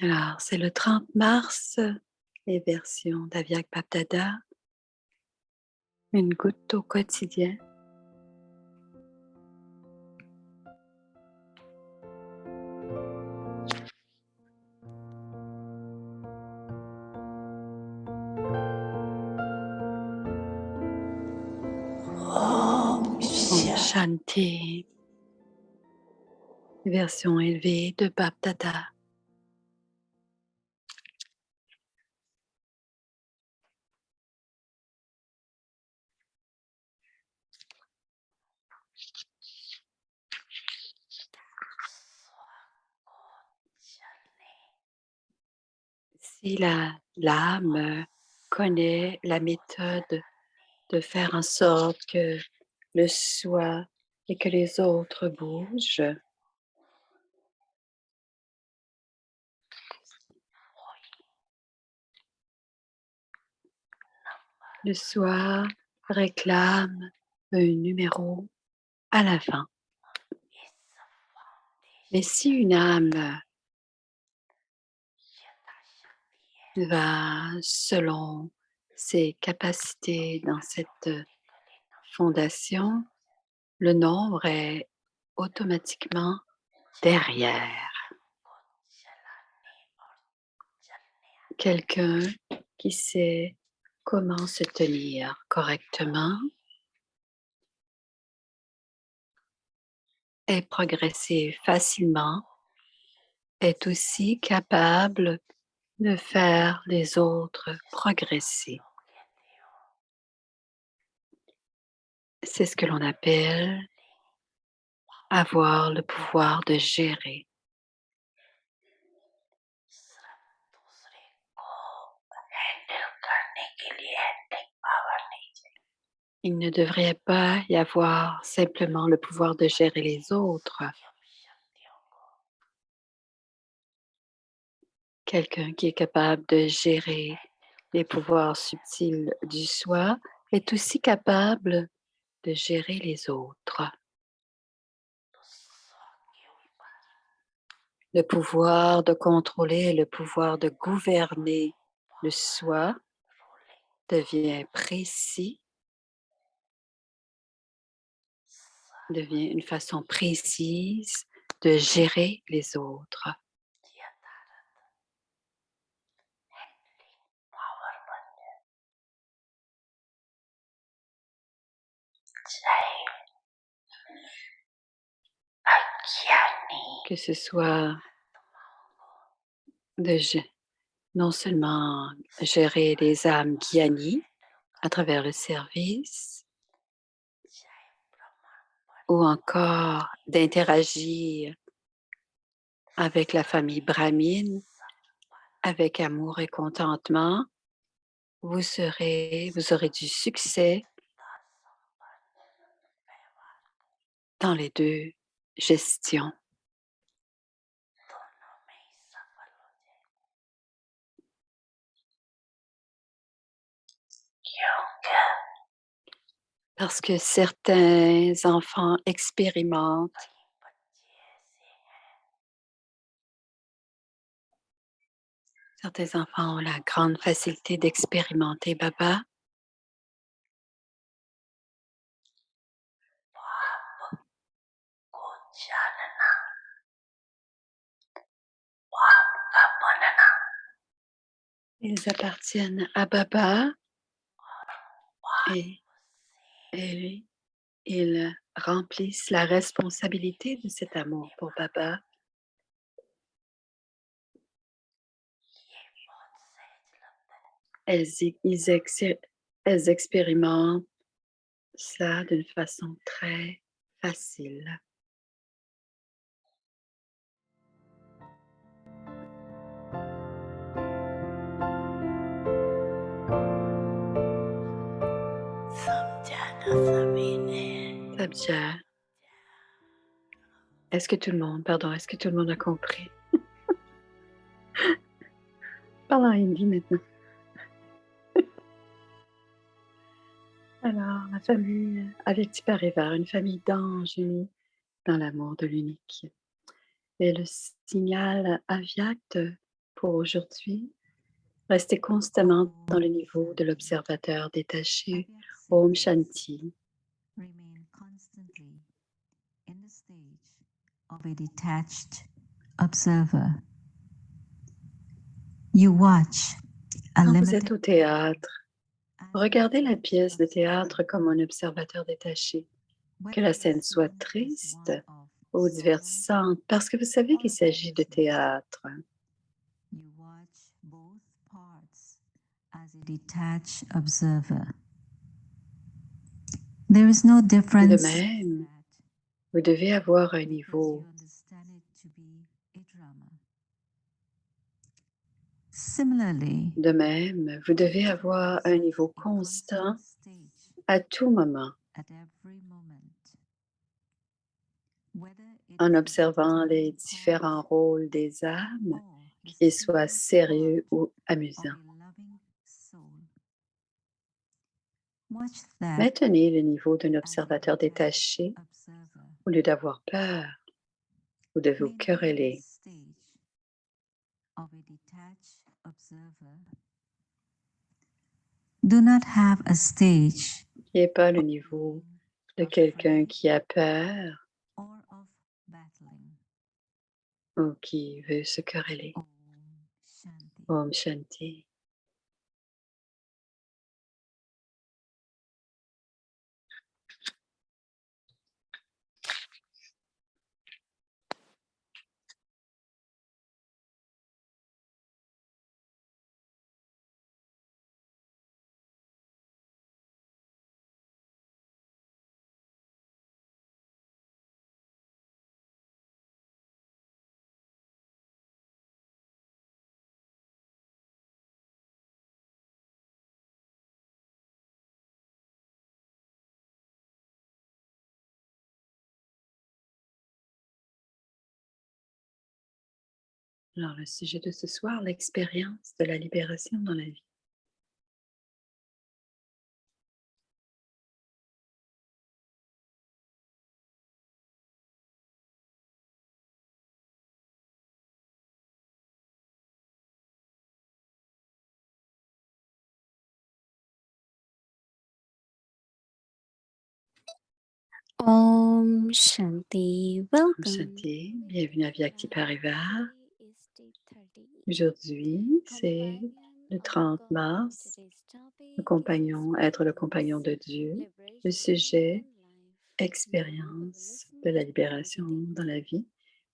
Alors, c'est le 30 mars, les versions d'Aviag Bapdada, une goutte au quotidien. Om Shanti, version élevée de Bapdada. Si l'âme connaît la méthode de faire en sorte que le soi et que les autres bougent, le soi réclame un numéro à la fin. Mais si une âme va selon ses capacités dans cette fondation, le nombre est automatiquement derrière. Quelqu'un qui sait comment se tenir correctement et progresser facilement est aussi capable de faire les autres progresser. C'est ce que l'on appelle avoir le pouvoir de gérer. Il ne devrait pas y avoir simplement le pouvoir de gérer les autres. Quelqu'un qui est capable de gérer les pouvoirs subtils du soi est aussi capable de gérer les autres. Le pouvoir de contrôler et le pouvoir de gouverner le soi devient précis, devient une façon précise de gérer les autres. Que ce soit non seulement gérer les âmes Gyani à travers le service, ou encore d'interagir avec la famille brahmine avec amour et contentement, vous aurez du succès dans les deux gestions. Parce que certains enfants expérimentent certains enfants ont la grande facilité d'expérimenter Baba. Ils appartiennent à Baba et ils remplissent la responsabilité de cet amour pour Baba. Elles expérimentent ça d'une façon très facile. Sabja, est-ce que tout le monde a compris? Parle en hindi maintenant. Alors, la famille avec Tiparivar, une famille d'anges unis dans l'amour de l'unique. Et le signal Avyakt pour aujourd'hui, restez constamment dans le niveau de l'observateur détaché. Om Shanti. Remain constantly in the stage of a detached observer. You watch a Quand vous êtes limited au théâtre, regardez la pièce de théâtre comme un observateur détaché. Que la scène soit triste ou divertissante, parce que vous savez qu'il s'agit de théâtre. You watch both parts as a detached observer. There is no De difference même, vous devez avoir un niveau. Similarly, De même, vous devez avoir un niveau constant à tout moment, en observant les différents rôles des âmes, qu'ils soient sérieux ou amusants. Maintenez le niveau d'un observateur détaché au lieu d'avoir peur ou de vous quereller. Do not have a stage Qui n'est pas le niveau de quelqu'un qui a peur or of battling. ou qui veut se quereller. Om Shanti. Om Shanti. Alors, le sujet de ce soir, l'expérience de la libération dans la vie. Om Shanti, Om welcome. Shanti, bienvenue à Vyakti Parivar. Today is day 30. Aujourd'hui, c'est le 30 mars. Le compagnon, être le compagnon de Dieu. Le sujet, expérience de la libération dans la vie.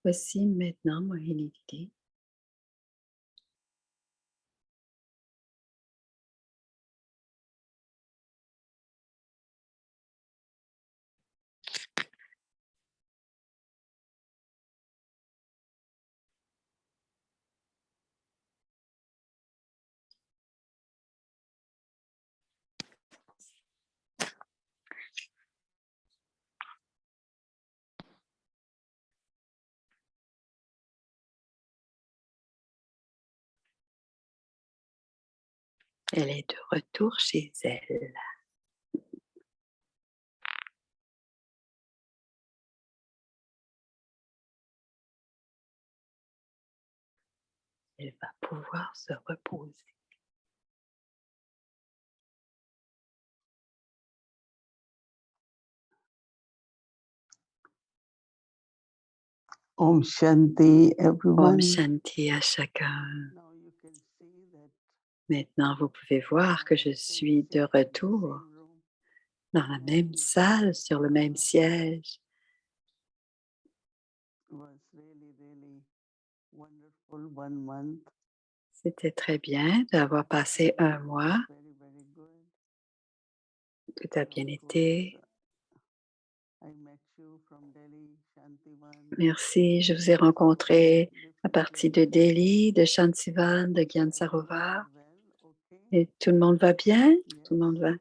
Voici maintenant Mohini Didi. Elle est de retour chez elle. Elle va pouvoir se reposer. Om Shanti, everyone. Om Shanti à chacun. Maintenant, vous pouvez voir que je suis de retour dans la même salle, sur le même siège. C'était très bien d'avoir passé un mois. Tout a bien été. Merci, je vous ai rencontré à partir de Delhi, de Shantivan, de Gyan Sarovar. Et tout le monde va bien? Tout le monde va?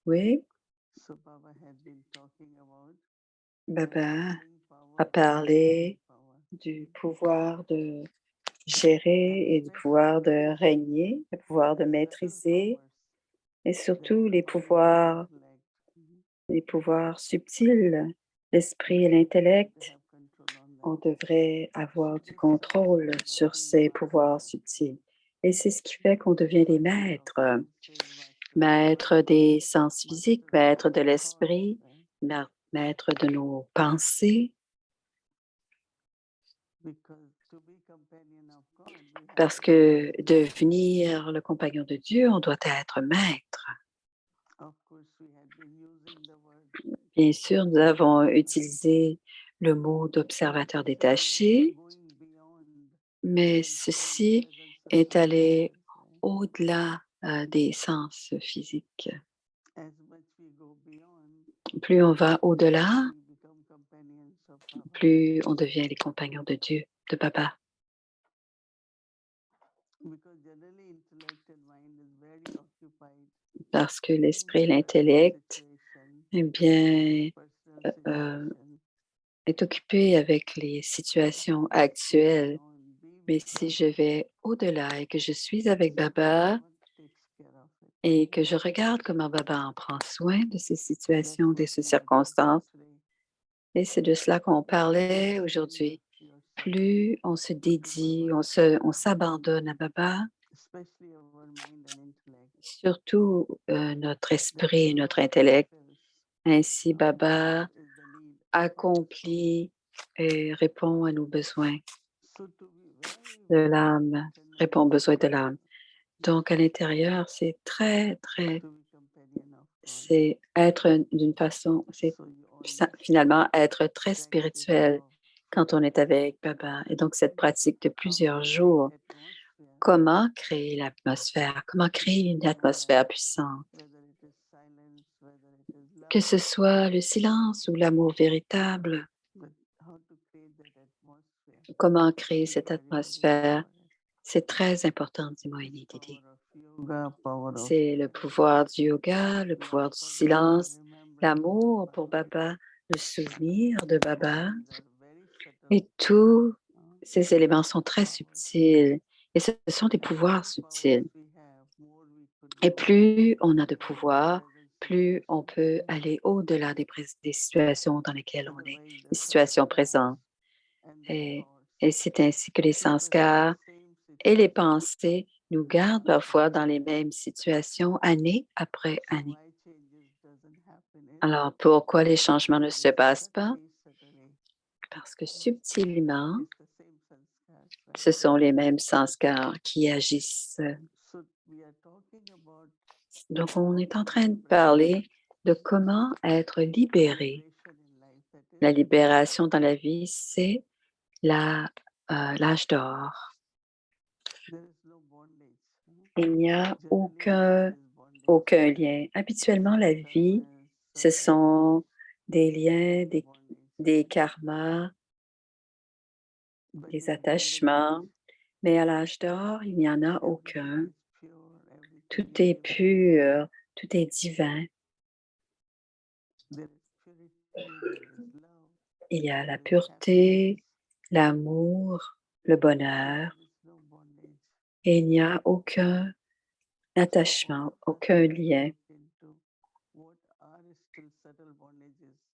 Oui? Baba a parlé du pouvoir de gérer et du pouvoir de régner, le pouvoir de maîtriser et surtout les pouvoirs subtils, l'esprit et l'intellect. on devrait avoir du contrôle sur ces pouvoirs subtils. Et c'est ce qui fait qu'on devient des maîtres, maîtres des sens physiques, maîtres de l'esprit, maîtres de nos pensées, parce que devenir le compagnon de Dieu, on doit être maître. Bien sûr, nous avons utilisé le mot d'observateur détaché, mais ceci est allé au-delà des sens physiques. Plus on va au-delà, plus on devient les compagnons de Dieu, de Baba. Parce que l'esprit et l'intellect, eh bien, est occupé avec les situations actuelles. Mais si je vais au-delà et que je suis avec Baba et que je regarde comment Baba en prend soin de ces situations, de ces circonstances, et c'est de cela qu'on parlait aujourd'hui, plus on se dédie, on s'abandonne à Baba, surtout notre esprit et notre intellect. Ainsi, Baba accomplit et répond à nos besoins de l'âme, répond aux besoins de l'âme. Donc, à l'intérieur, c'est c'est être d'une façon, c'est finalement être très spirituel quand on est avec Baba. Et donc, cette pratique de plusieurs jours, comment créer l'atmosphère, comment créer une atmosphère puissante, que ce soit le silence ou l'amour véritable, comment créer cette atmosphère, c'est très important, dis-moi, Didi. C'est le pouvoir du yoga, le pouvoir du silence, l'amour pour Baba, le souvenir de Baba. Et tous ces éléments sont très subtils et ce sont des pouvoirs subtils. Et plus on a de pouvoir, plus on peut aller au-delà des situations dans lesquelles on est, les situations présentes. Et, et c'est ainsi que les sanskars et les pensées nous gardent parfois dans les mêmes situations année après année. Alors, pourquoi les changements ne se passent pas? Parce que subtilement, ce sont les mêmes sanskars qui agissent. Donc, on est en train de parler de comment être libéré. La libération dans la vie, c'est l'âge d'or. Il n'y a aucun lien. Habituellement, la vie, ce sont des liens, des karmas, des attachements, mais à l'âge d'or, il n'y en a aucun. Tout est pur, tout est divin. Il y a la pureté, l'amour, le bonheur, et il n'y a aucun attachement, aucun lien.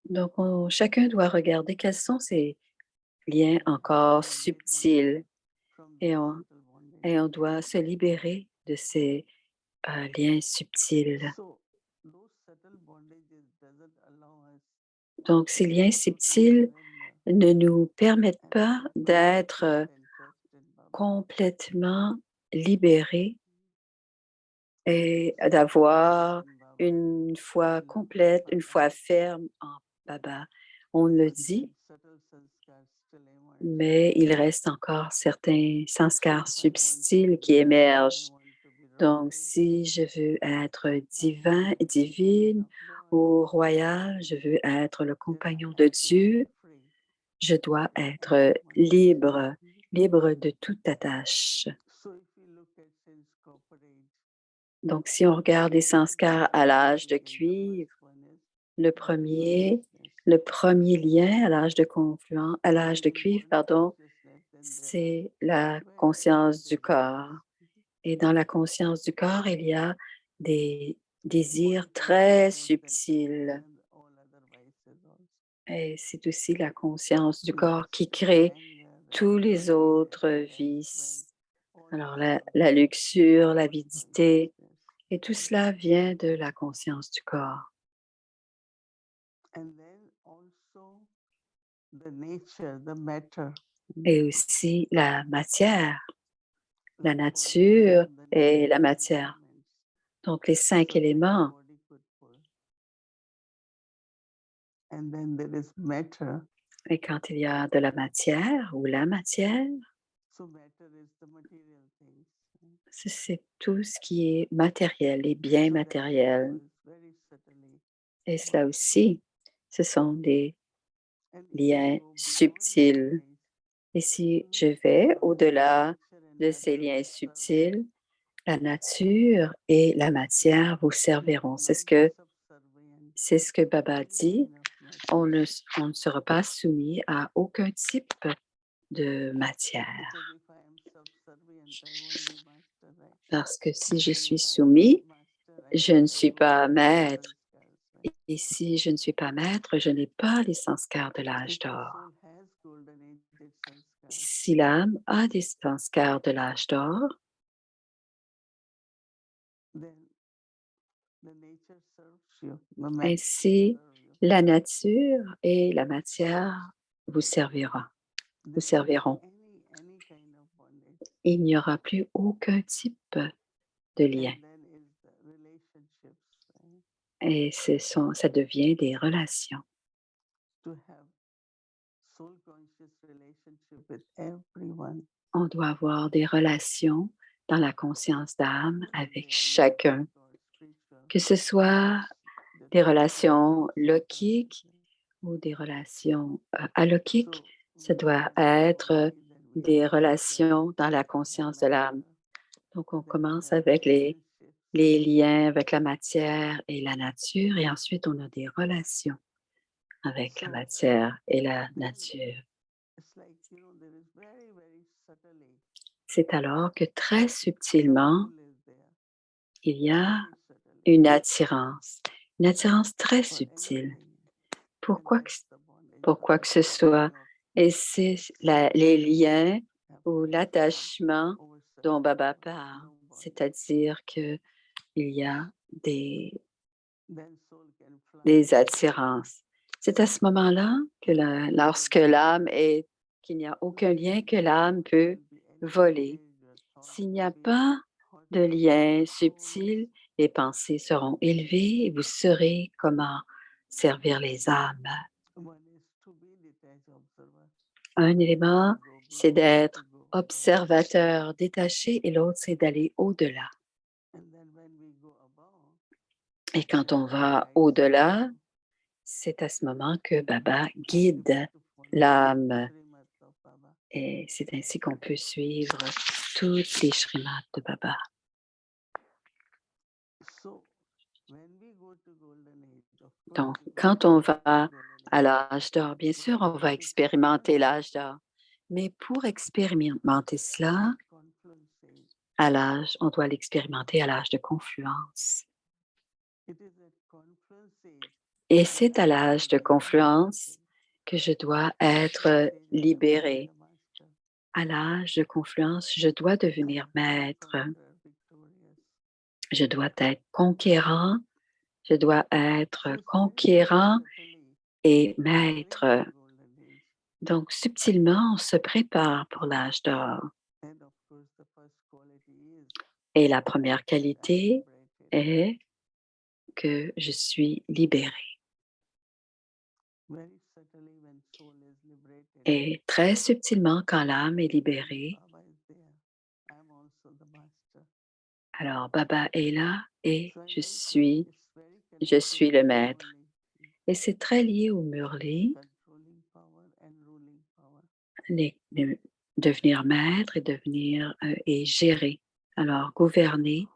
Donc, chacun doit regarder quels sont ces liens encore subtils et on doit se libérer de ces liens subtils. Donc, ces liens subtils ne nous permettent pas d'être complètement libérés et d'avoir une foi complète, une foi ferme en Baba. On le dit, mais il reste encore certains sanskars subtils qui émergent. Donc, si je veux être divin, divine ou royal, je veux être le compagnon de Dieu, je dois être libre, libre de toute attache. Donc, si on regarde les sanskars à l'âge de cuivre, le premier lien à l'âge de à l'âge de cuivre, pardon, c'est la conscience du corps. Et dans la conscience du corps, il y a des désirs très subtils. Et c'est aussi la conscience du corps qui crée tous les autres vices. Alors la luxure, l'avidité, et tout cela vient de la conscience du corps. And then also the nature, the matter, Et aussi la matière, la like nature the et la necessary matière. elements, Donc les 5 so that the éléments. body could pull. And then there is matter. Et quand il y a de la matière ou la matière, So matter is the material things. c'est tout ce qui est matériel, les biens So that matériels. also is very subtly Et cela bonded. aussi, ce sont des And if we liens go beyond subtils. these, Et si je vais au-delà nature and de ces matter liens will serve us. subtils, la nature et la matière vous serviront. C'est ce que Baba dit. On ne sera pas soumis à aucun type de matière. Parce que si je suis soumis, je ne suis pas maître. Et si je ne suis pas maître, je n'ai pas les sanskars de l'âge d'or. Si l'âme a des sanskars de l'âge d'or, ainsi la nature et la matière vous serviront. Il n'y aura plus aucun type de lien. Et ça devient des relations. On doit avoir des relations dans la conscience d'âme avec chacun, que ce soit des relations lokiques ou des relations alaukiques. Ça doit être des relations dans la conscience de l'âme. Donc, on commence avec les liens avec la matière et la nature, et ensuite, on a des relations avec la matière et la nature. C'est alors que très subtilement, il y a une attirance très subtile pour quoi que ce soit. Et c'est les liens ou l'attachement dont Baba parle, c'est-à-dire qu'il y a des attirances. C'est à ce moment-là que lorsque l'âme est, qu'il n'y a aucun lien, que l'âme peut voler. S'il n'y a pas de lien subtil, les pensées seront élevées et vous saurez comment servir les âmes. Un élément, c'est d'être observateur détaché et l'autre, c'est d'aller au-delà. Et quand on va au-delà, c'est à ce moment que Baba guide l'âme. Et c'est ainsi qu'on peut suivre toutes les shrimads de Baba. Donc, quand on va à l'âge d'or, bien sûr, on va expérimenter l'âge d'or. Mais pour expérimenter cela, on doit l'expérimenter à l'âge de confluence. Et c'est à l'âge de confluence que je dois être libérée. À l'âge de confluence, je dois devenir maître. Je dois être conquérant. Je dois être conquérant et maître. Donc, subtilement, on se prépare pour l'âge d'or. Et la première qualité est que je suis libérée. Et très subtilement, quand l'âme est libérée, alors Baba est là et je suis le maître. Et c'est très lié au Murli, devenir maître et devenir et gérer. Alors, gouverner,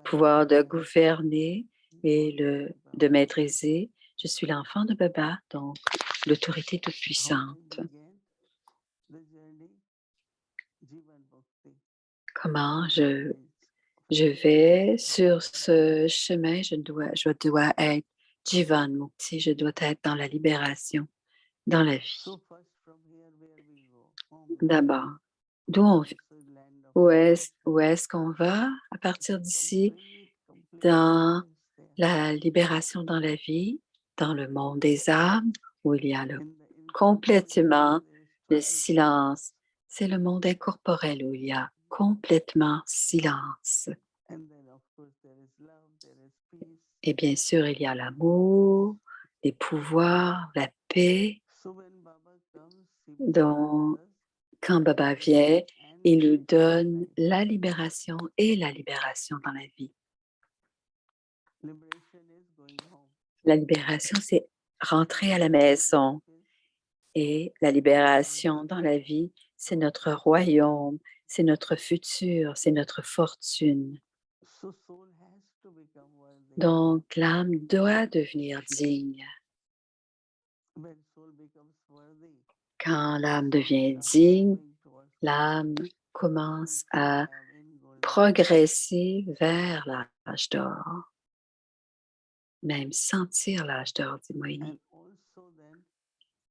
pouvoir de gouverner et de maîtriser. Je suis l'enfant de Baba, donc l'autorité toute puissante. Comment je vais sur ce chemin, je dois être Jivan Mukti, je dois être dans la libération. dans la vie. So first from here, where we go? Home. D'abord, d'où on vient? So land of Où est-ce qu'on va à partir d'ici? complete Dans silence there. la libération dans la vie, dans le monde des âmes, où il y a In the complètement le total silence. C'est le monde incorporel où il y a complètement silence. and then of course there is love, there is peace. Et bien sûr, il y a l'amour, les pouvoirs, la paix. So when Baba comes, he Donc, provides us quand Baba vient, il nous donne la libération et la libération dans la vie. liberation is going home. La libération, c'est rentrer à la maison. Et la libération dans la vie, c'est notre royaume, c'est notre futur, c'est notre fortune. So soul has to become worthy. Donc, l'âme doit devenir digne. When soul becomes worthy, Quand l'âme devient starts digne, moving towards l'âme commence which we à have in golden progresser vers l'âge d'or. Même sentir l'âge d'or, dit Moïni. and also then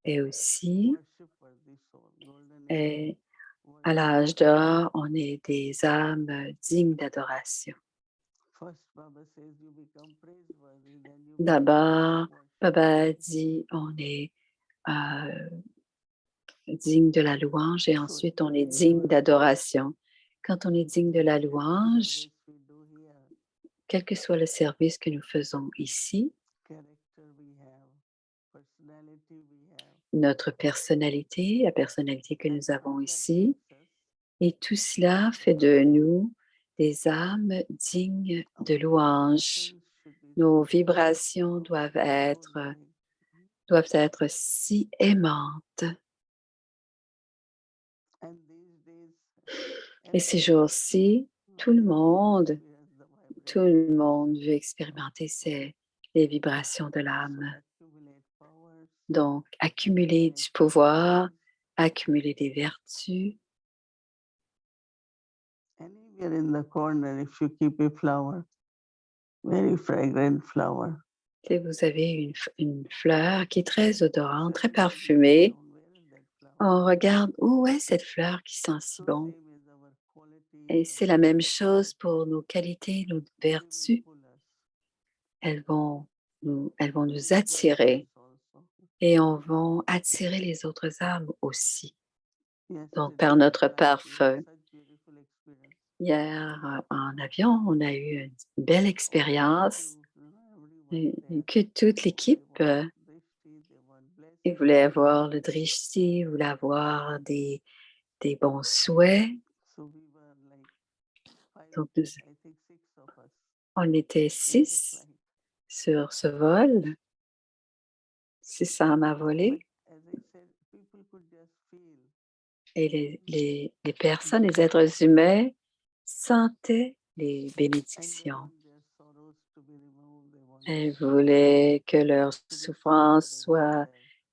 Et aussi, worship worthy soul. Golden age, et à worship l'âge worthy. d'or, on est des âmes dignes d'adoration. First Baba says you become praiseworthy, then you D'abord, become Baba dit on est digne de la louange et ensuite on est digne d'adoration. Quand on est digne de la louange, service we do here, quel que soit le service que nous faisons ici, character we have, personality we have, notre personnalité, la personnalité que and nous avons all that ici, makes us et tout cela fait de nous des âmes dignes de louange. vibrations should be Nos so vibrations doivent être si aimantes. and these days Et ces jours-ci, tout le monde tout veut expérimenter les vibrations de l'âme. Donc, accumuler du pouvoir, accumuler des vertus. Anywhere in the corner, if you keep a flower, very fragrant flower. Si vous avez une fleur qui est très odorante, très parfumée, on regarde où est cette fleur qui sent si bon. Et c'est la même chose pour nos qualités, nos vertus. Elles vont nous attirer et on va attirer les autres âmes aussi. Donc, par notre parfum. Hier, en avion, on a eu une belle expérience que toute l'équipe voulait avoir le drishti, voulait avoir des bons souhaits. Donc, on était 6 sur ce vol, 6 âmes à voler. Et les personnes, les êtres humains sentaient les bénédictions. Elles voulaient que leurs souffrances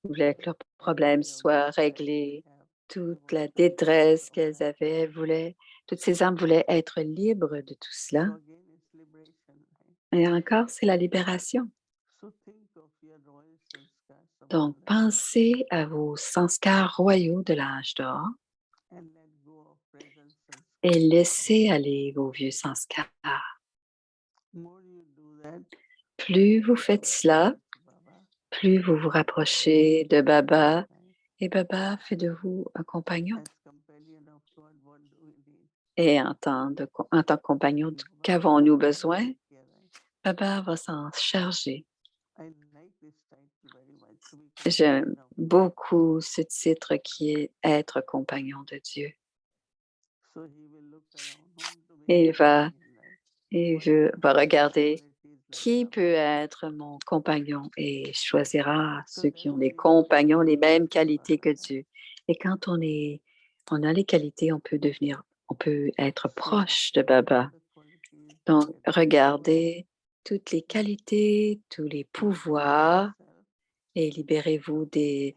voulaient que leurs problèmes soient réglés. Toute la détresse qu'elles avaient, toutes ces âmes voulaient être libres de tout cela. Et encore, c'est la libération. Donc, pensez à vos sanskars royaux de l'âge d'or et laissez aller vos vieux sanskars. Plus vous faites cela, plus vous vous rapprochez de Baba et Baba fait de vous un compagnon. Et en tant que compagnon, qu'avons-nous besoin? Baba va s'en charger. J'aime beaucoup ce titre qui est être compagnon de Dieu. Et il va regarder qui peut être mon compagnon et choisira ceux qui ont des compagnons, les mêmes qualités que Dieu. Et quand on a les qualités, on peut être proche de Baba. Donc, regardez toutes les qualités, tous les pouvoirs et libérez-vous de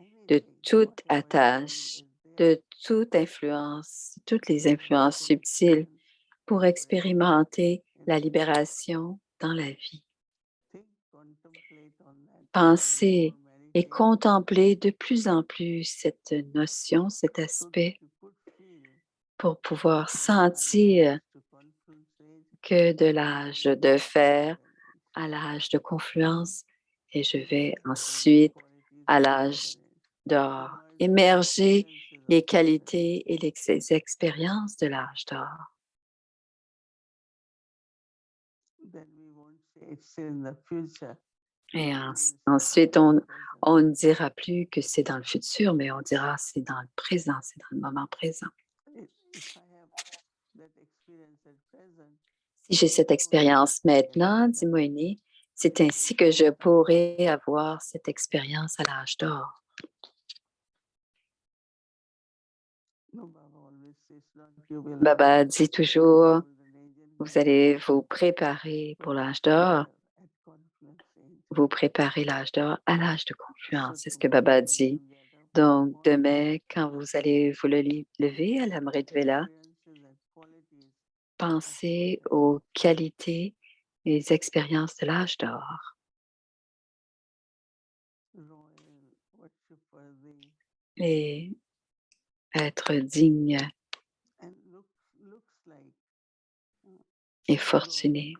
toute attache, de toute influence, toutes les influences subtiles pour expérimenter la libération dans la vie. Pensez et contempler de plus en plus cette notion, cet aspect, pour pouvoir sentir que de l'âge de fer à l'âge de confluence, et je vais ensuite à l'âge d'or, émerger les qualités et les expériences de l'âge d'or. Et ensuite, on ne dira plus que c'est dans le futur, mais on dira c'est dans le présent, c'est dans le moment présent. Si j'ai cette expérience maintenant, dit Moini, c'est ainsi que je pourrai avoir cette expérience à l'âge d'or. Baba dit toujours, vous allez vous préparer pour l'âge d'or, vous préparez l'âge d'or à l'âge de confluence, c'est ce que Baba dit. Donc, demain, quand vous allez vous lever à l'Amrit Vela, pensez aux qualités et les expériences de l'âge d'or. Et être digne et fortuné.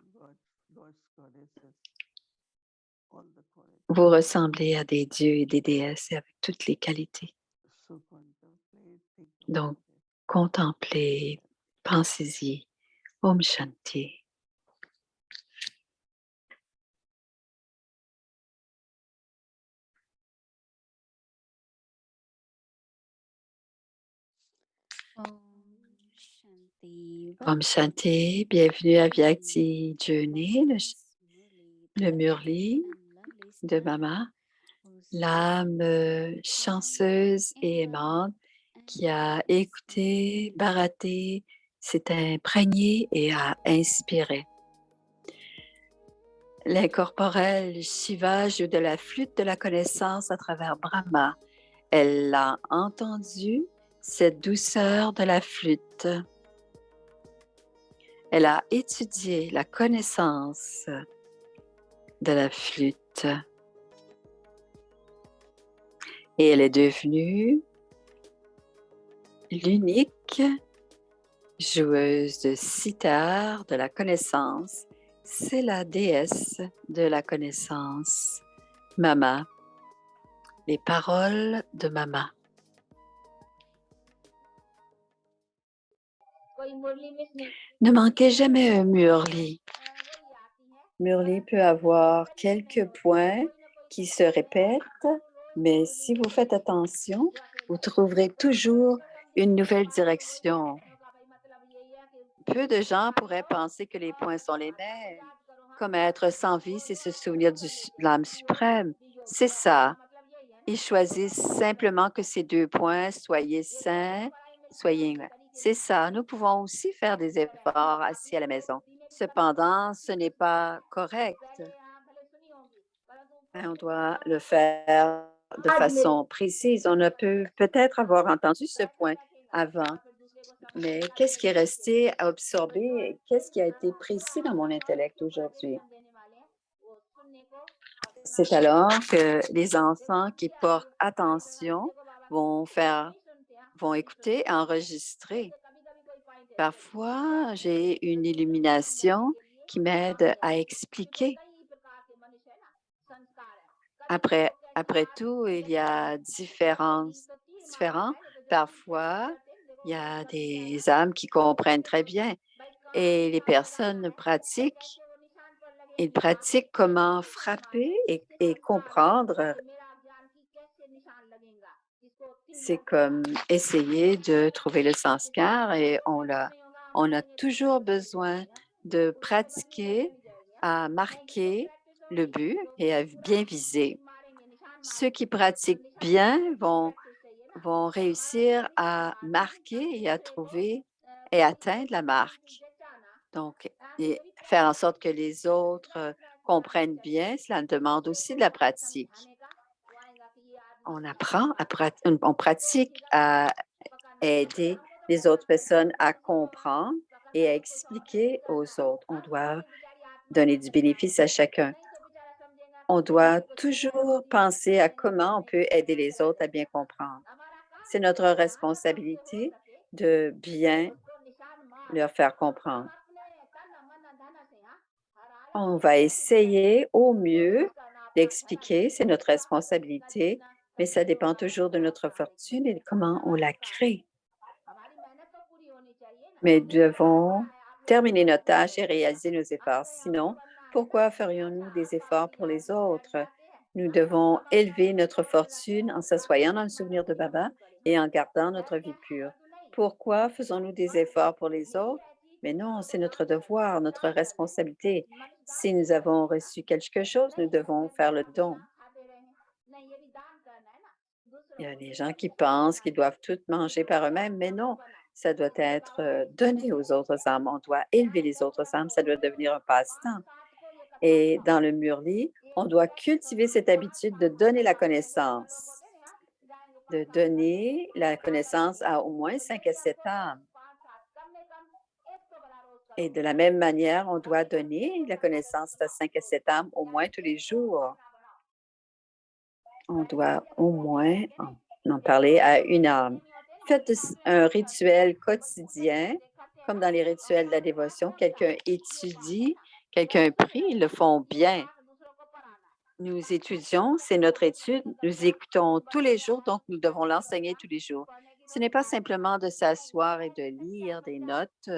Vous ressemblez à des dieux et des déesses avec toutes les qualités. Donc, contemplez, pensez-y. Om Shanti. Om Shanti, bienvenue à Vyakti Journey, le Murli de Mama, l'âme chanceuse et aimante qui a écouté, baraté, s'est imprégnée et a inspiré. L'incorporel Shiva joue de la flûte de la connaissance à travers Brahma. Elle a entendu cette douceur de la flûte. Elle a étudié la connaissance de la flûte. Et elle est devenue l'unique joueuse de sitar de la connaissance. C'est la déesse de la connaissance, Mama. Les paroles de Mama. Ne manquez jamais un Murli. Murli peut avoir quelques points qui se répètent, mais si vous faites attention, vous trouverez toujours une nouvelle direction. Peu de gens pourraient penser que les points sont les mêmes. Comme être sans vie, c'est se souvenir de l'âme suprême. C'est ça. Ils choisissent simplement que ces 2 points, soyez saints, soyez... C'est ça. Nous pouvons aussi faire des efforts assis à la maison. Cependant, ce n'est pas correct. On doit le faire de façon précise. On peut peut-être avoir entendu ce point avant, mais qu'est-ce qui est resté à absorber? Qu'est-ce qui a été précis dans mon intellect aujourd'hui? C'est alors que les enfants qui portent attention vont écouter, enregistrer. Parfois, j'ai une illumination qui m'aide à expliquer. Après tout, il y a différents. Parfois, il y a des âmes qui comprennent très bien et les personnes pratiquent. Ils pratiquent comment frapper et comprendre. C'est comme essayer de trouver le sanskar et on a toujours besoin de pratiquer à marquer le but et à bien viser. Ceux qui pratiquent bien vont réussir à marquer et à trouver et atteindre la marque. Donc, et faire en sorte que les autres comprennent bien, cela demande aussi de la pratique. On pratique à aider les autres personnes à comprendre et à expliquer aux autres. On doit donner du bénéfice à chacun. On doit toujours penser à comment on peut aider les autres à bien comprendre. C'est notre responsabilité de bien leur faire comprendre. On va essayer au mieux d'expliquer, c'est notre responsabilité, mais ça dépend toujours de notre fortune et de comment on la crée. Mais nous devons terminer notre tâche et réaliser nos efforts. Sinon, pourquoi ferions-nous des efforts pour les autres? Nous devons élever notre fortune en s'assoyant dans le souvenir de Baba et en gardant notre vie pure. Pourquoi faisons-nous des efforts pour les autres? Mais non, c'est notre devoir, notre responsabilité. Si nous avons reçu quelque chose, nous devons faire le don. Il y a des gens qui pensent qu'ils doivent tout manger par eux-mêmes, mais non, ça doit être donné aux autres âmes. On doit élever les autres âmes, ça doit devenir un passe-temps. Et dans le Murli, on doit cultiver cette habitude de donner la connaissance, à au moins 5 à 7 âmes. Et de la même manière, on doit donner la connaissance à 5 à 7 âmes au moins tous les jours. On doit au moins en parler à une âme. Faites un rituel quotidien, comme dans les rituels de la dévotion. Quelqu'un étudie, quelqu'un prie, ils le font bien. Nous étudions, c'est notre étude, nous écoutons tous les jours, donc nous devons l'enseigner tous les jours. Ce n'est pas simplement de s'asseoir et de lire des notes.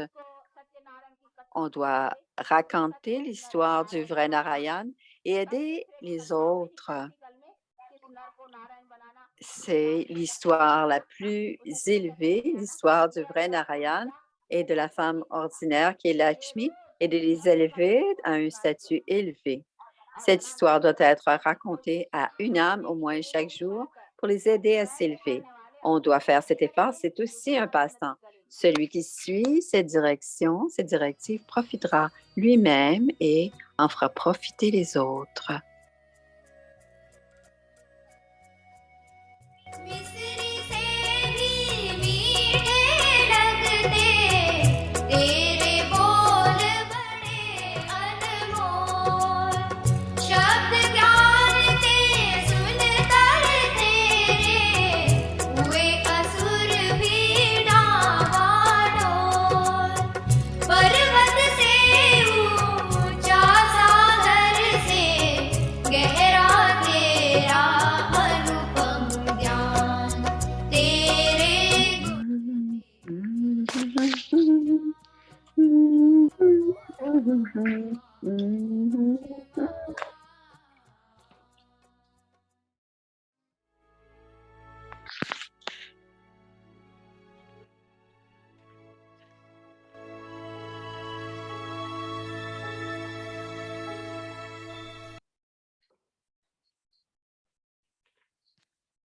On doit raconter l'histoire du vrai Narayan et aider les autres. C'est l'histoire la plus élevée, l'histoire du vrai Narayan et de la femme ordinaire qui est Lakshmi, et de les élever à un statut élevé. Cette histoire doit être racontée à une âme au moins chaque jour pour les aider à s'élever. On doit faire cet effort, c'est aussi un passe-temps. Celui qui suit cette direction, cette directive, profitera lui-même et en fera profiter les autres. मिस्री से भी मीठे लगते तेरे बोल बड़े अनमोल शब्द ज्ञान के सुन कर तेरे हुए असुर भी डावाडोल पर्वत से ऊंचा सागर से गहरा तेरा अनुपम ज्ञान तेरे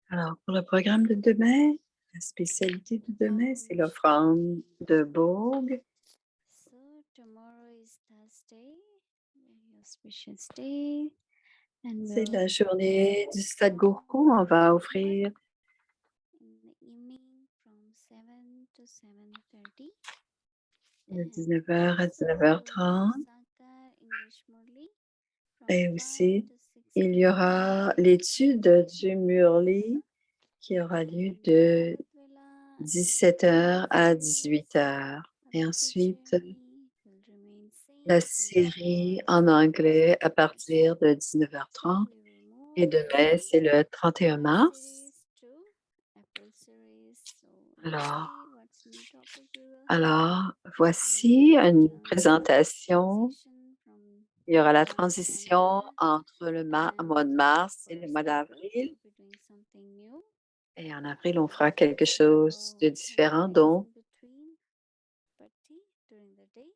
Alors, pour le programme de demain, la spécialité de demain, c'est l'offrande de Bhog. So tomorrow is Thursday, very auspicious day, and C'est we'll la journée du Sadhguru. On va offrir in the evening from 7 to 7:30. de and 19h à also 19h30. Sakar English Murli from Et 5 aussi, to 6 il y p.m. aura l'étude du Murli qui aura lieu de 17h à 18h. Et ensuite, la série en anglais à partir de 19h30. Et demain, c'est le 31 mars. Alors, voici une présentation. Il y aura la transition entre le mois de mars et le mois d'avril. Et en avril, on fera quelque chose de différent. Donc,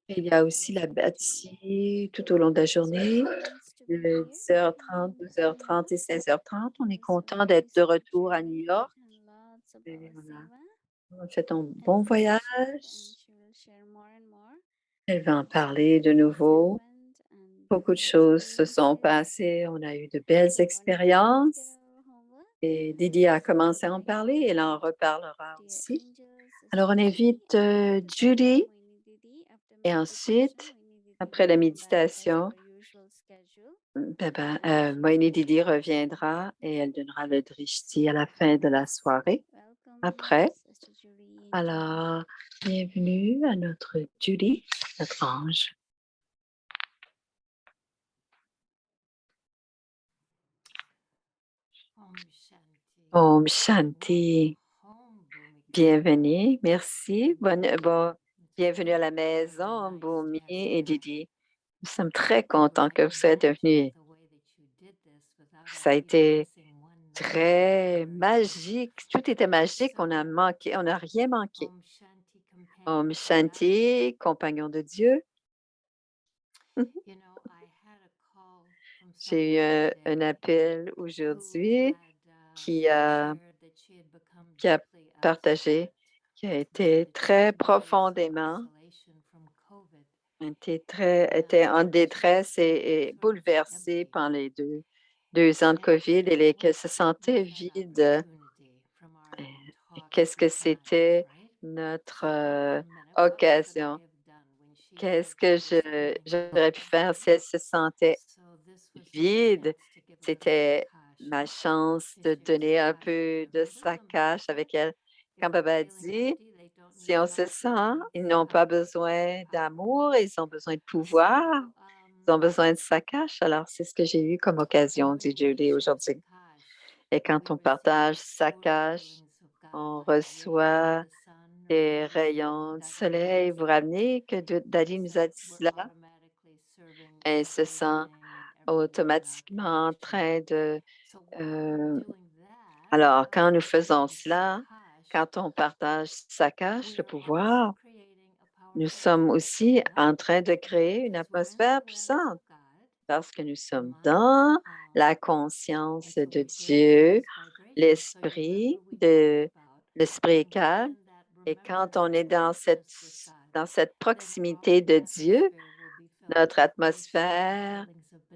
il y a aussi la bâtie tout au long de la journée, de 10h30, 12h30 et 16h30. On est content d'être de retour à New York. Et on a fait un bon voyage. Elle va en parler de nouveau. Beaucoup de choses se sont passées. On a eu de belles expériences. Et Didi a commencé à en parler. Elle en reparlera aussi. Alors, on invite Judy. Et ensuite, après la méditation, Moini Didi reviendra et elle donnera le drishti à la fin de la soirée. Welcome, Après. Sister Julie and Alors, bienvenue à notre Judy, notre ange. Om Shanti. Bienvenue, merci. Bienvenue à la maison, Bhumi et Didi. Nous sommes très contents que vous soyez venus. Ça a été très magique. Tout était magique. On n'a rien manqué. Om Shanti, compagnon de Dieu. J'ai eu un appel aujourd'hui qui a partagé, qui a été très profondément, était en détresse et bouleversé par les deux ans de COVID et qu'elle se sentait vide. Et qu'est-ce que c'était notre occasion? Qu'est-ce que j'aurais pu faire si elle se sentait vide? C'était ma chance de donner un peu de sa cache avec elle. Quand Baba dit, si on se sent, ils n'ont pas besoin d'amour, ils ont besoin de pouvoir, ils ont besoin de sa cache. Alors, c'est ce que j'ai eu comme occasion, dit Julie, aujourd'hui. Et quand on partage sa cache, on reçoit des rayons de soleil. Vous ramenez que Dadi nous a dit cela. Elle se sent automatiquement en train de... alors, quand nous faisons cela, quand on partage sa cache, le pouvoir, nous sommes aussi en train de créer une atmosphère puissante parce que nous sommes dans la conscience de Dieu, l'esprit est calme. Et quand on est dans cette proximité de Dieu, notre atmosphère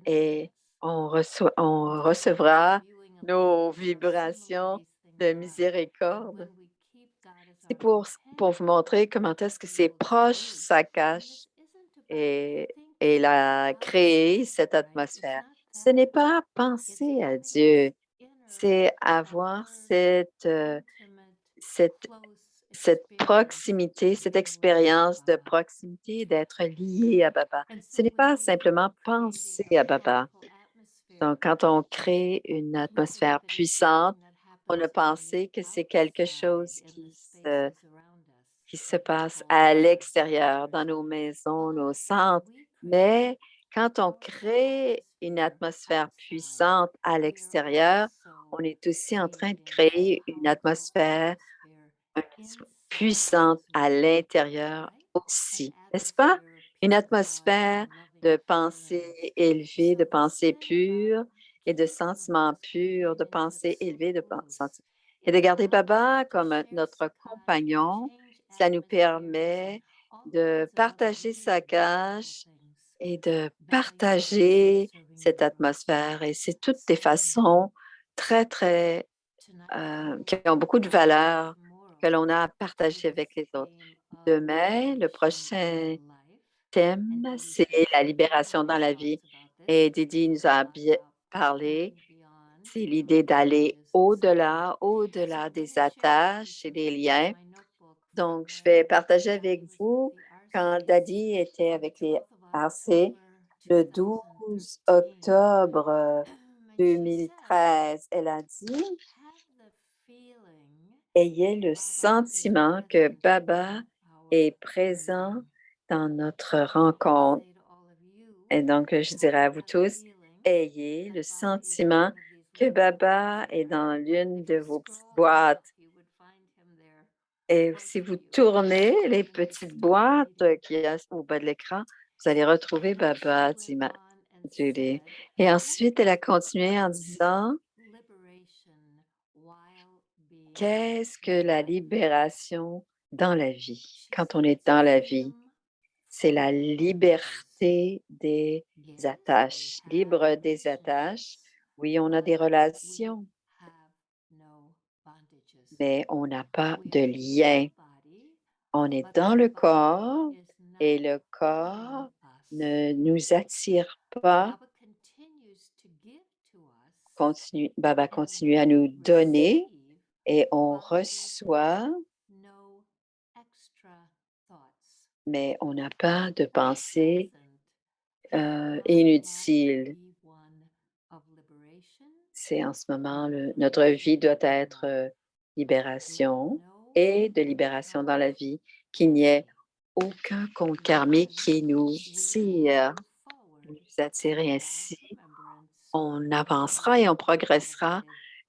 et on recevra nos vibrations de miséricorde. C'est pour vous montrer comment est-ce que c'est proche, ça cache et il a créé cette atmosphère. Ce n'est pas penser à Dieu, c'est avoir cette proximité, cette expérience de proximité, d'être lié à Baba. Ce n'est pas simplement penser à Baba. Donc, quand on crée une atmosphère puissante, on a pensé que c'est quelque chose qui se passe à l'extérieur, dans nos maisons, nos centres. Mais quand on crée une atmosphère puissante à l'extérieur, on est aussi en train de créer une atmosphère puissante à l'intérieur aussi, n'est-ce pas? Une atmosphère de pensée élevée, de pensée pure et de sentiments purs, de pensée élevée, de pensée. Et de garder Baba comme notre compagnon, ça nous permet de partager sa cache et de partager cette atmosphère. Et c'est toutes des façons très, très, qui ont beaucoup de valeur que l'on a à partager avec les autres. Demain, le prochain thème, c'est la libération dans la vie. Et Didi nous a bien parlé. C'est l'idée d'aller au-delà des attaches et des liens. Donc, je vais partager avec vous quand Dadi était avec les RC le 12 octobre 2013. Elle a dit, ayez le sentiment que Baba est présent dans notre rencontre. Et donc, je dirais à vous tous, ayez le sentiment que Baba est dans l'une de vos petites boîtes. Et si vous tournez les petites boîtes qu'il y a au bas de l'écran, vous allez retrouver Baba, dit Julie. Et ensuite, elle a continué en disant, qu'est-ce que la libération dans la vie? Quand on est dans la vie, c'est la liberté des attaches, libre des attaches. Oui, on a des relations, mais on n'a pas de lien. On est dans le corps et le corps ne nous attire pas Baba continue à nous donner et on reçoit, mais on n'a pas de pensée inutile. C'est en ce moment, notre vie doit être libération et de libération dans la vie, qu'il n'y ait aucun compte karmique qui nous attire ainsi. On avancera et on progressera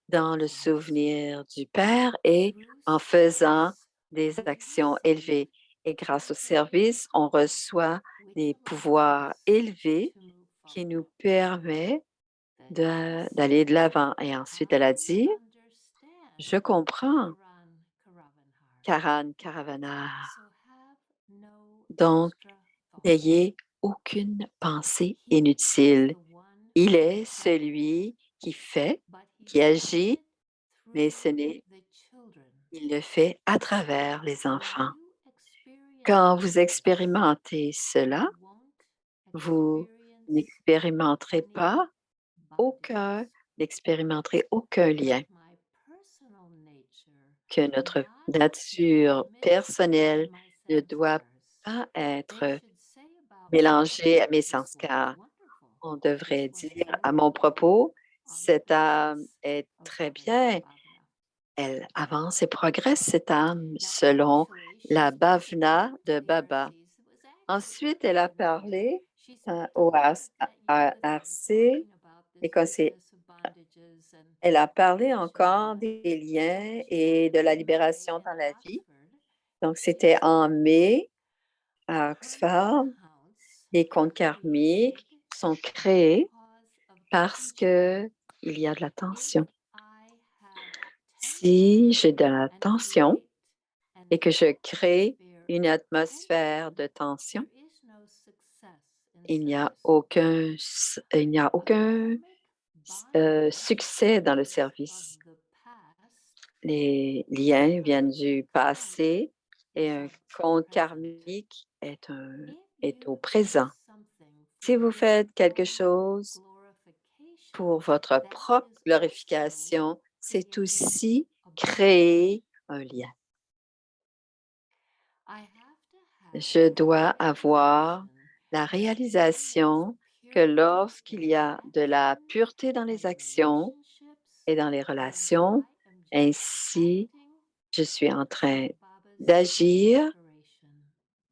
dans le souvenir du Père et en faisant des actions élevées. Et grâce au service, on reçoit des pouvoirs élevés qui nous permettent d'aller de l'avant. Et ensuite, elle a dit, je comprends, Karan Karavana. Donc, n'ayez aucune pensée inutile. Il est celui qui fait, qui agit, mais il le fait à travers les enfants. Quand vous expérimentez cela, vous n'expérimenterez aucun lien, que notre nature personnelle ne doit pas être mélangée à mes sens, car on devrait dire à mon propos, cette âme est très bien, elle avance et progresse, cette âme, selon la bhavana de Baba. Ensuite, elle a parlé au RC et elle a parlé encore des liens et de la libération dans la vie. Donc, c'était en mai à Oxford. Les comptes karmiques sont créés parce qu'il y a de la tension. Si j'ai de la tension et que je crée une atmosphère de tension, il n'y a aucun succès dans le service. Les liens viennent du passé et un compte karmique est au présent. Si vous faites quelque chose pour votre propre glorification, c'est aussi créer un lien. Je dois avoir la réalisation que lorsqu'il y a de la pureté dans les actions et dans les relations, ainsi, je suis en train d'agir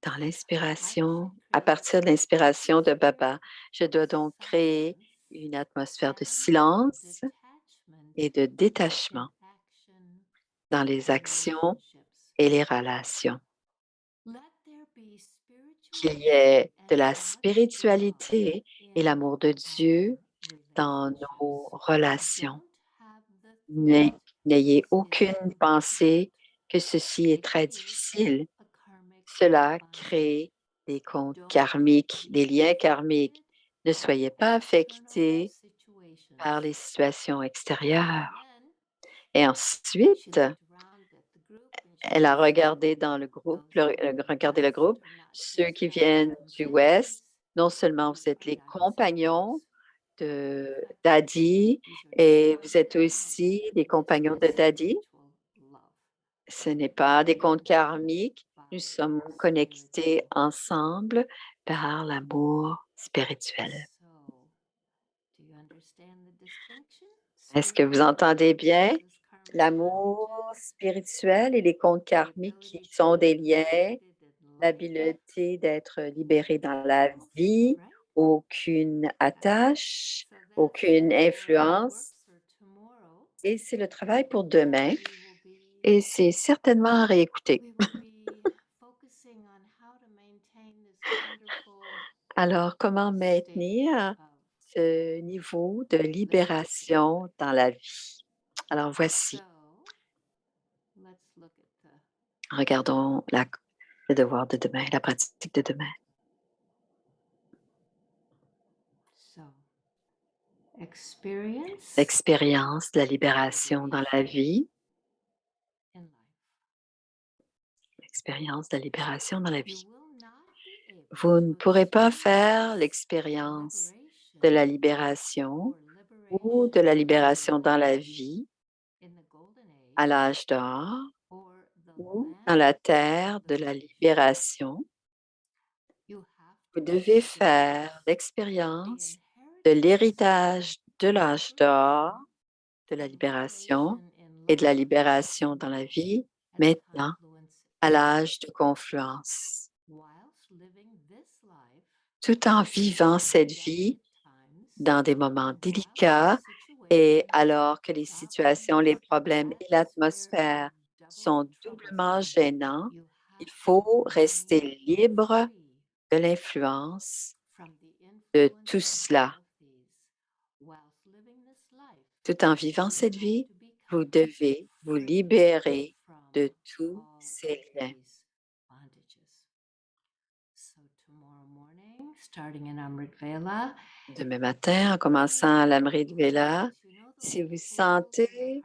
dans l'inspiration, à partir de l'inspiration de Baba. Je dois donc créer une atmosphère de silence et de détachement dans les actions et les relations. Qu'il y ait de la spiritualité et l'amour de Dieu dans nos relations. N'ayez aucune pensée que ceci est très difficile. Cela crée des comptes karmiques, des liens karmiques. Ne soyez pas affectés par les situations extérieures. Et ensuite, elle a regardé dans le groupe, ceux qui viennent du Ouest. Non seulement vous êtes les compagnons de Daddy et vous êtes aussi les compagnons de Daddy. Ce n'est pas des comptes karmiques. Nous sommes connectés ensemble par l'amour spirituel. Est-ce que vous entendez bien? L'amour spirituel et les comptes karmiques qui sont des liens, l'habileté d'être libéré dans la vie, aucune attache, aucune influence. Et c'est le travail pour demain et c'est certainement à réécouter. Alors, comment maintenir ce niveau de libération dans la vie? Alors, voici. Regardons le devoir de demain, la pratique de demain. L'expérience de la libération dans la vie. L'expérience de la libération dans la vie. Vous ne pourrez pas faire l'expérience de la libération ou de la libération dans la vie à l'âge d'or ou dans la terre de la libération, vous devez faire l'expérience de l'héritage de l'âge d'or, de la libération et de la libération dans la vie maintenant à l'âge de confluence. Tout en vivant cette vie dans des moments délicats et alors que les situations, les problèmes et l'atmosphère sont doublement gênants, il faut rester libre de l'influence de tout cela. Tout en vivant cette vie, vous devez vous libérer de tous ces liens. Demain matin, en commençant l'Amrit Vela, si vous sentez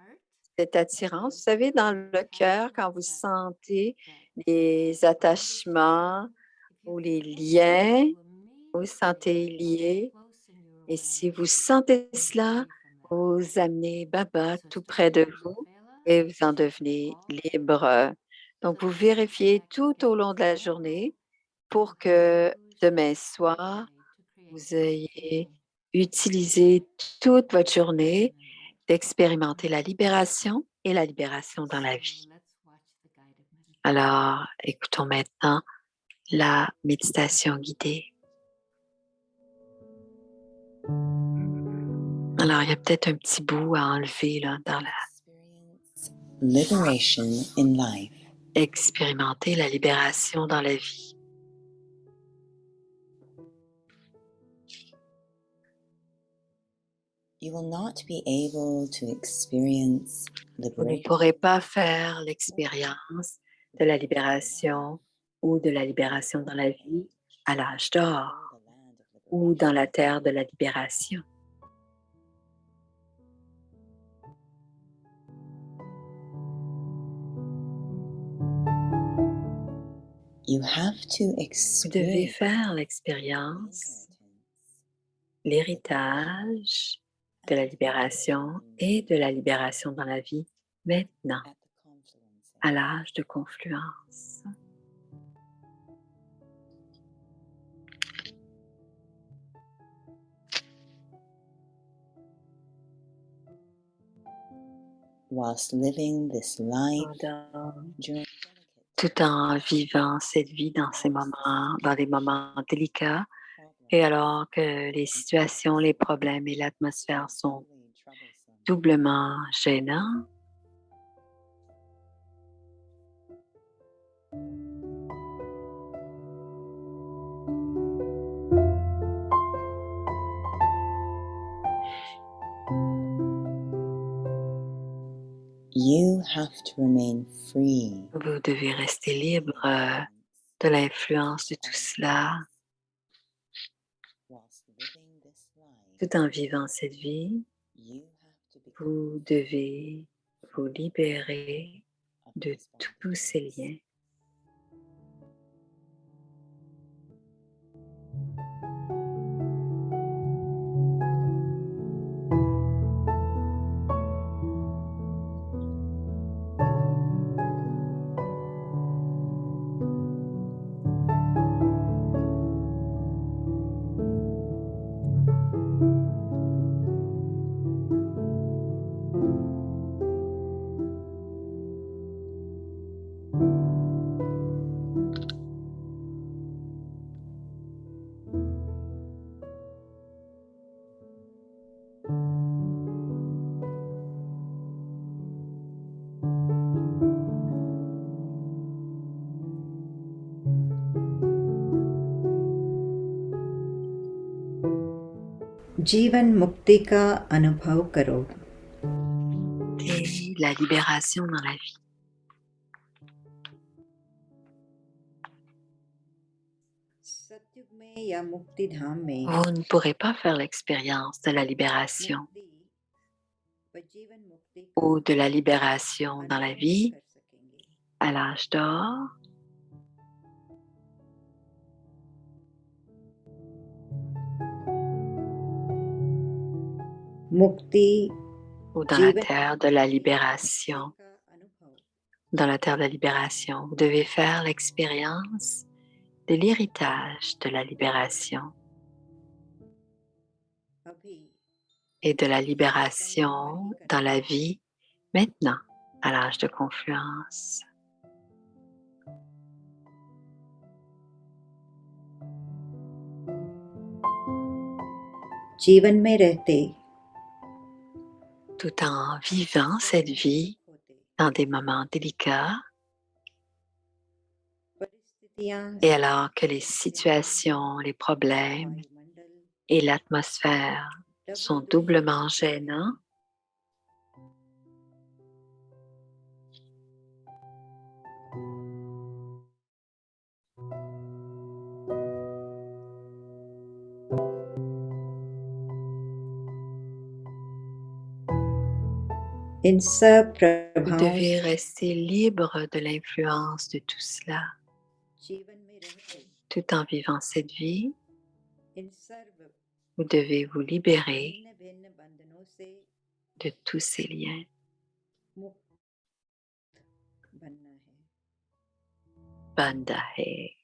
cette attirance, vous savez, dans le cœur, quand vous sentez les attachements ou les liens, vous vous sentez lié. Et si vous sentez cela, vous amenez Baba tout près de vous et vous en devenez libre. Donc, vous vérifiez tout au long de la journée pour que demain soir, vous ayez utilisé toute votre journée d'expérimenter la libération et la libération dans la vie. Alors, écoutons maintenant la méditation guidée. Alors, il y a peut-être un petit bout à enlever là, dans la... Liberation in life. Expérimenter la libération dans la vie. You will not be able to experience Vous ne liberation pourrez pas faire l'expérience de la libération ou de la libération dans la vie à l'âge d'or or the land of ou liberation dans la terre de la libération. You have to Vous devez experience faire l'expérience, l'héritage de la libération et de la libération dans la vie maintenant, at the confluence à l'âge de confluence. whilst living this life during Tout en vivant cette vie dans ces moments, dans des moments délicats, et alors que les situations, les problèmes et l'atmosphère sont doublement gênants, you have to remain free vous devez rester libre de l'influence de tout cela, whilst living this life. tout en vivant cette vie. You have to become Vous devez vous libérer of de these tous ces bondages. liens. जीवन मुक्ति का अनुभव करो। Et la libération dans la vie. सतयुग में या मुक्ति धाम में Vous ne pourrez pas faire l'expérience de la libération मुक्ति व जीवन मुक्ति ou de la libération dans la अनुभव vie कर सकेंगे। à l'âge d'or मुक्ति ou dans la जीवन terre de la libération. का अनुभव Dans la terre de la libération, vous devez faire l'expérience de l'héritage de la libération अभी et de la libération dans la vie maintenant, à l'âge de confluence. जीवन में रहते Tout en vivant cette vie dans des moments délicats परिस्थितियां et alors que les situations, les problèmes वायुमंडल et l'atmosphère sont doublement gênants, इन सब vous प्रभावों devez से rester libre de l'influence de tout cela. जीवन में रहते Tout en vivant cette vie, इन सर्व vous devez vous libérer भिन्न भिन्न बंधनों से de tous ces liens. मुक्त बनना है। Bandahe.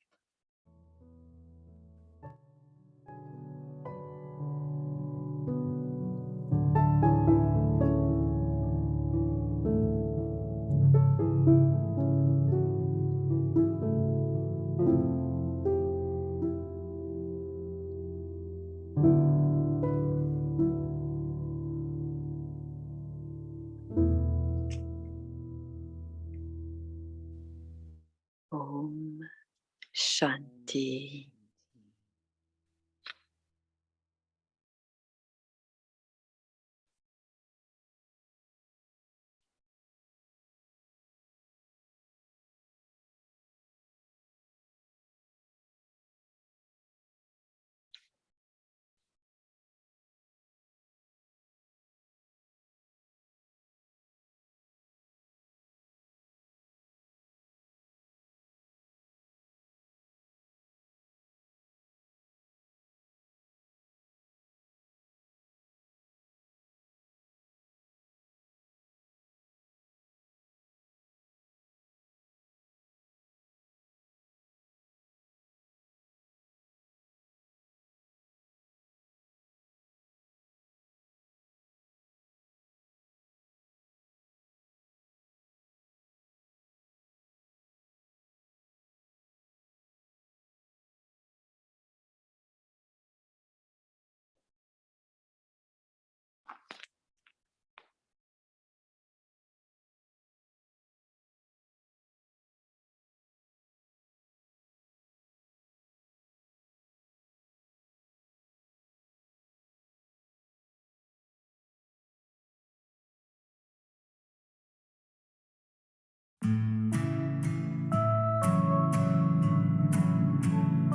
Om Shanti.